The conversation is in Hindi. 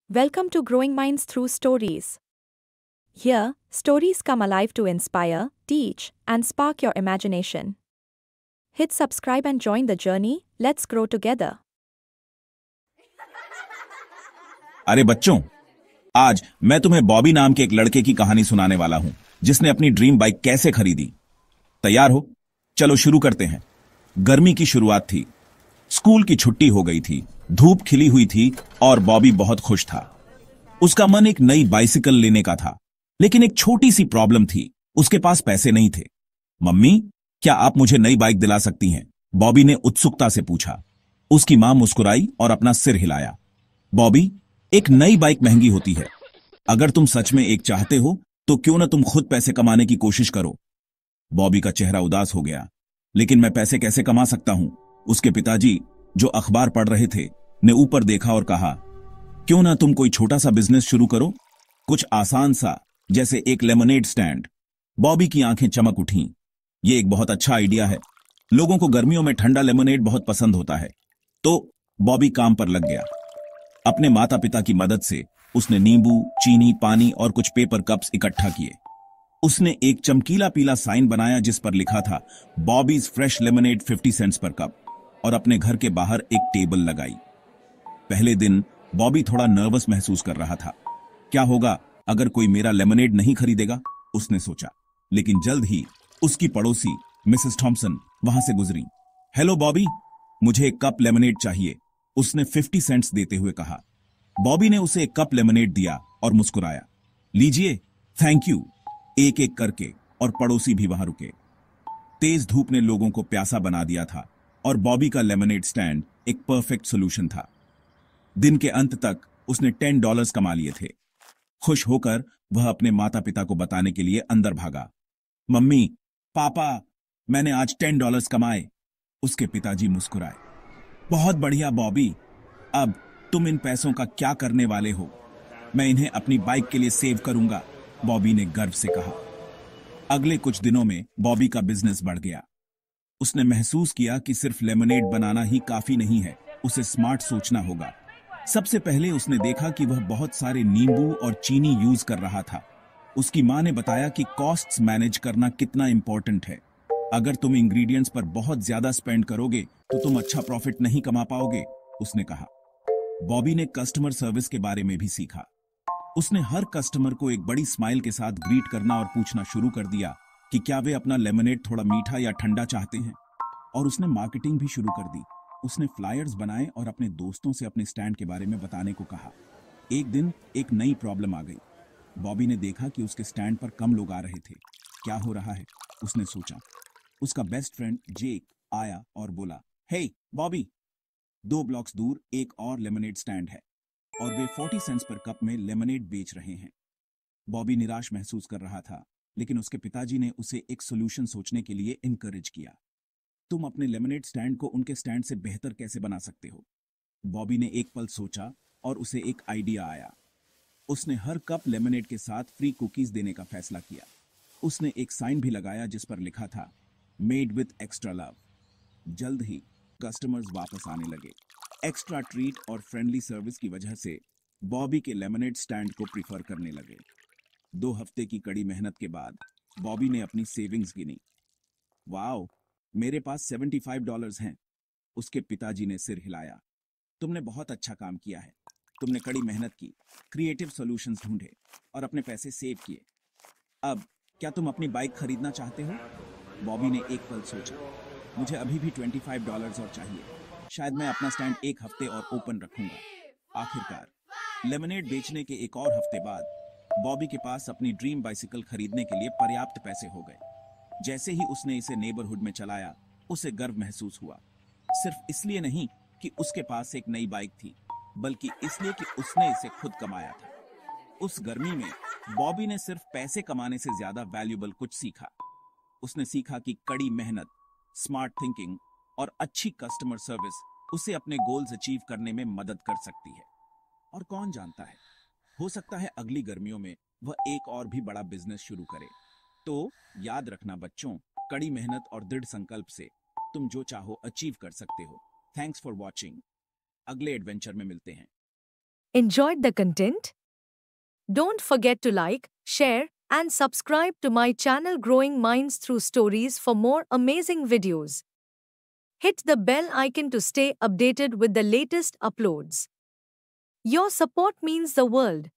Welcome to Growing Minds Through Stories. Here, stories come alive to inspire, teach, and spark your imagination. Hit subscribe and join the journey. Let's grow together. अरे बच्चों, आज मैं तुम्हें बॉबी नाम के एक लड़के की कहानी सुनाने वाला हूं जिसने अपनी ड्रीम बाइक कैसे खरीदी। तैयार हो? चलो शुरू करते हैं। गर्मी की शुरुआत थी। स्कूल की छुट्टी हो गई थी, धूप खिली हुई थी और बॉबी बहुत खुश था। उसका मन एक नई बाइसिकल लेने का था, लेकिन एक छोटी सी प्रॉब्लम थी, उसके पास पैसे नहीं थे। मम्मी, क्या आप मुझे नई बाइक दिला सकती हैं? बॉबी ने उत्सुकता से पूछा। उसकी मां मुस्कुराई और अपना सिर हिलाया। बॉबी, एक नई बाइक महंगी होती है। अगर तुम सच में एक चाहते हो तो क्यों न तुम खुद पैसे कमाने की कोशिश करो। बॉबी का चेहरा उदास हो गया। लेकिन मैं पैसे कैसे कमा सकता हूं? उसके पिताजी, जो अखबार पढ़ रहे थे, ने ऊपर देखा और कहा, क्यों ना तुम कोई छोटा सा बिजनेस शुरू करो, कुछ आसान सा, जैसे एक लेमनेड स्टैंड। बॉबी की आंखें चमक उठीं। ये एक बहुत अच्छा आइडिया है। लोगों को गर्मियों में ठंडा लेमनेड बहुत पसंद होता है। तो बॉबी काम पर लग गया। अपने माता पिता की मदद से उसने नींबू, चीनी, पानी और कुछ पेपर कप्स इकट्ठा किए। उसने एक चमकीला पीला साइन बनाया जिस पर लिखा था, Bobby's fresh lemonade 50 cents per cup, और अपने घर के बाहर एक टेबल लगाई। पहले दिन बॉबी थोड़ा नर्वस महसूस कर रहा था। क्या होगा अगर कोई मेरा लेमनेड नहीं खरीदेगा, उसने सोचा। लेकिन जल्द ही उसकी पड़ोसी मिसेस थॉमसन वहां से गुजरी। हेलो बॉबी, मुझे एक कप लेमनेड चाहिए, उसने 50 सेंट्स देते हुए कहा। बॉबी ने उसे एक कप लेमनेड दिया और मुस्कुराया। लीजिए, थैंक यू, एक एक करके, और पड़ोसी भी वहां रुके। तेज धूप ने लोगों को प्यासा बना दिया था और बॉबी का लेमनेड स्टैंड एक परफेक्ट सोल्यूशन था। दिन के अंत तक उसने $10 कमा लिए थे। खुश होकर वह अपने माता पिता को बताने के लिए अंदर भागा। मम्मी, पापा, मैंने आज $10 कमाए। उसके पिताजी मुस्कुराए। बहुत बढ़िया बॉबी, अब तुम इन पैसों का क्या करने वाले हो? मैं इन्हें अपनी बाइक के लिए सेव करूंगा, बॉबी ने गर्व से कहा। अगले कुछ दिनों में बॉबी का बिजनेस बढ़ गया। उसने महसूस किया कि सिर्फ लेमनेड बनाना ही काफी नहीं है, उसे स्मार्ट सोचना होगा। सबसे पहले उसने देखा कि वह बहुत सारे नींबू और चीनी यूज कर रहा था। उसकी मां ने बताया कि कॉस्ट्स मैनेज करना कितना इंपॉर्टेंट है। अगर तुम इंग्रेडिएंट्स पर बहुत ज्यादा स्पेंड करोगे तो तुम अच्छा प्रॉफिट नहीं कमा पाओगे, उसने कहा। बॉबी ने कस्टमर सर्विस के बारे में भी सीखा। उसने हर कस्टमर को एक बड़ी स्माइल के साथ ग्रीट करना और पूछना शुरू कर दिया कि क्या वे अपना लेमनेड थोड़ा मीठा या ठंडा चाहते हैं। और उसने मार्केटिंग भी शुरू कर दी। उसने फ्लायर्स बनाए और अपने दोस्तों से अपने स्टैंड के बारे में बताने को कहा। एक दिन एक नई प्रॉब्लम आ गई। बॉबी ने देखा कि उसके स्टैंड पर कम लोग आ रहे थे। क्या हो रहा है, उसने सोचा। उसका बेस्ट फ्रेंड जेक आया और बोला, हे बॉबी, 2 ब्लॉक्स दूर एक और लेमनेड स्टैंड है और वे 40 सेंट्स पर कप में लेमनेड बेच रहे हैं। बॉबी निराश महसूस कर रहा था, लेकिन उसके पिताजी ने उसे एक सोल्यूशन सोचने के लिए इनकरेज किया। तुम अपने लेमनेड स्टैंड को उनके स्टैंड से बेहतर कैसे बना सकते हो? बॉबी ने एक पल सोचा और उसे एक आइडिया आया। उसने हर कप लेमनेड के साथ फ्री कुकीज देने का फैसला किया। उसने एक साइन भी लगाया जिस पर लिखा था, मेड विथ एक्स्ट्रा लव। जल्द ही कस्टमर्स वापस आने लगे। एक्स्ट्रा ट्रीट और फ्रेंडली सर्विस की वजह से बॉबी के लेमनेड स्टैंड को प्रीफर करने लगे। 2 हफ्ते की कड़ी मेहनत के बाद बॉबी ने अपनी सेविंग्स गिनी। वाओ, मेरे पास $75 हैं। उसके पिताजी ने सिर हिलाया। तुमने बहुत अच्छा काम किया है। तुमने कड़ी मेहनत की, क्रिएटिव सॉल्यूशंस ढूंढे और अपने पैसे सेव किए। अब क्या तुम अपनी बाइक खरीदना चाहते हो? बॉबी ने एक पल सोचा। मुझे अभी भी $25 और चाहिए। शायद मैं अपना स्टैंड एक हफ्ते और ओपन रखूंगा। आखिरकार लेमनेड बेचने के एक और हफ्ते बाद बॉबी के पास अपनी ड्रीम बाइसिकल खरीदने के लिए पर्याप्त पैसे हो गए। जैसे ही उसने इसे नेबरहुड में चलाया, उसे गर्व महसूस हुआ। सिर्फ इसलिए नहीं कि उसके पास एक नई बाइक थी, बल्कि इसलिए कि उसने इसे खुद कमाया था। उस गर्मी में बॉबी ने सिर्फ पैसे कमाने से ज्यादा वैल्यूबल कुछ सीखा। उसने सीखा कि कड़ी मेहनत, स्मार्ट थिंकिंग और अच्छी कस्टमर सर्विस उसे अपने गोल्स अचीव करने में मदद कर सकती है। और कौन जानता है, हो सकता है अगली गर्मियों में वह एक और भी बड़ा बिजनेस शुरू करे। तो याद रखना बच्चों, कड़ी मेहनत और दृढ़ संकल्प से तुम जो चाहो अचीव कर सकते हो। Thanks for watching. अगले एडवेंचर में मिलते हैं। Enjoyed the content? Don't forget to like, share, and subscribe to my channel Growing Minds Through Stories for more amazing videos. Hit the bell icon to stay updated with the latest uploads. Your support means the world.